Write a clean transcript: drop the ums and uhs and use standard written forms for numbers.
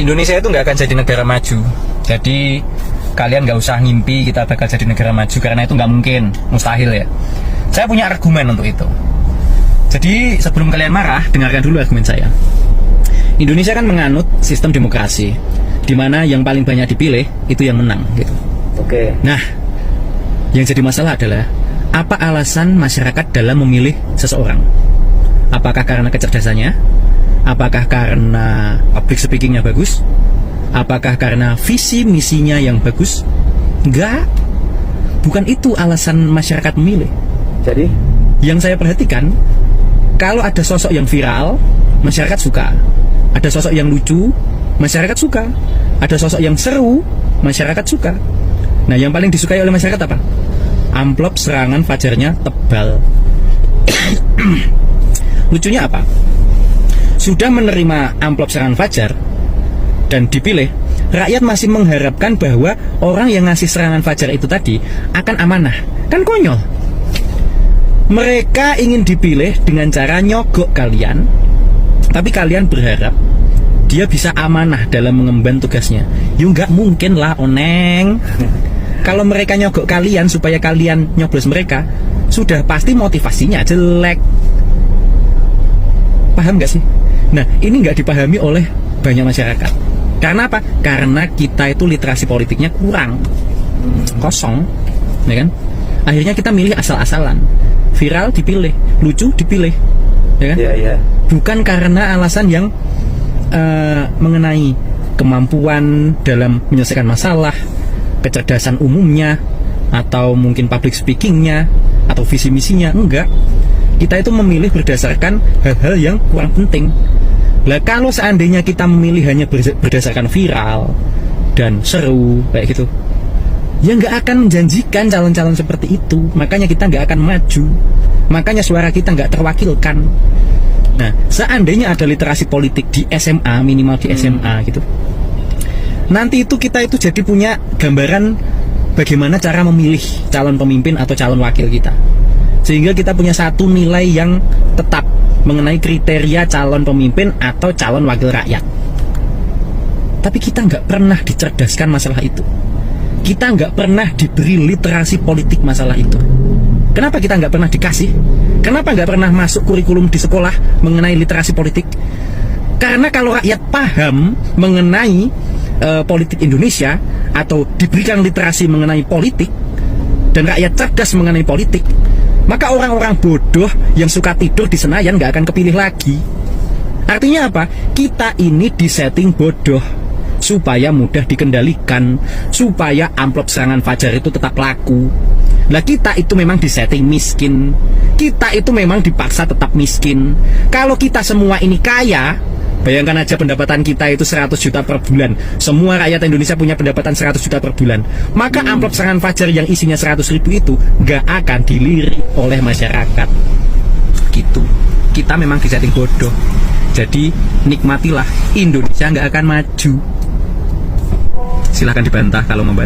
Indonesia itu nggak akan jadi negara maju. Jadi kalian nggak usah ngimpi kita bakal jadi negara maju, karena itu nggak mungkin, mustahil ya. Saya punya argumen untuk itu. Jadi sebelum kalian marah, dengarkan dulu argumen saya. Indonesia kan menganut sistem demokrasi, di mana yang paling banyak dipilih itu yang menang, gitu. Oke. Nah, yang jadi masalah adalah apa alasan masyarakat dalam memilih seseorang? Apakah karena kecerdasannya? Apakah karena public speakingnya bagus? Apakah karena visi misinya yang bagus? Enggak. Bukan itu alasan masyarakat memilih. Jadi? Yang saya perhatikan, kalau ada sosok yang viral, masyarakat suka. Ada sosok yang lucu, masyarakat suka. Ada sosok yang seru, masyarakat suka. Nah, yang paling disukai oleh masyarakat apa? Amplop serangan fajarnya tebal. Lucunya apa? Sudah menerima amplop serangan fajar dan dipilih, rakyat masih mengharapkan bahwa orang yang ngasih serangan fajar itu tadi akan amanah. Kan konyol. Mereka ingin dipilih dengan cara nyogok kalian, tapi kalian berharap dia bisa amanah dalam mengemban tugasnya. Ya nggak mungkin lah, oneng. Kalau mereka nyogok kalian supaya kalian nyoblos mereka, sudah pasti motivasinya jelek. Paham nggak sih? Nah, ini nggak dipahami oleh banyak masyarakat. Karena apa? Karena kita itu literasi politiknya kurang, kosong, ya kan? Akhirnya kita milih asal-asalan. Viral dipilih, lucu dipilih, ya kan? Iya. Bukan karena alasan yang mengenai kemampuan dalam menyelesaikan masalah, kecerdasan umumnya, atau mungkin public speakingnya, atau visi misinya. Enggak. Kita itu memilih berdasarkan hal-hal yang kurang penting. Lah, kalau seandainya kita memilih hanya berdasarkan viral dan seru kayak gitu, ya nggak akan menjanjikan calon-calon seperti itu. Makanya kita nggak akan maju. Makanya suara kita nggak terwakilkan. Nah, seandainya ada literasi politik di SMA, minimal di SMA gitu, nanti itu kita itu jadi punya gambaran bagaimana cara memilih calon pemimpin atau calon wakil kita, sehingga kita punya satu nilai yang tetap mengenai kriteria calon pemimpin atau calon wakil rakyat. Tapi kita nggak pernah dicerdaskan masalah itu. Kita nggak pernah diberi literasi politik masalah itu. Kenapa kita nggak pernah dikasih? Kenapa nggak pernah masuk kurikulum di sekolah mengenai literasi politik? Karena kalau rakyat paham mengenai politik Indonesia, atau diberikan literasi mengenai politik, dan rakyat cerdas mengenai politik, maka orang-orang bodoh yang suka tidur di Senayan nggak akan kepilih lagi. Artinya apa? Kita ini disetting bodoh supaya mudah dikendalikan, supaya amplop serangan fajar itu tetap laku. Lah, kita itu memang disetting miskin. Kita itu memang dipaksa tetap miskin. Kalau kita semua ini kaya, bayangkan aja pendapatan kita itu 100 juta per bulan. Semua rakyat Indonesia punya pendapatan 100 juta per bulan. Maka amplop serangan fajar yang isinya 100 ribu itu gak akan dilirik oleh masyarakat. Gitu. Kita memang disetting bodoh. Jadi nikmatilah, Indonesia gak akan maju. Silahkan dibantah kalau membantah.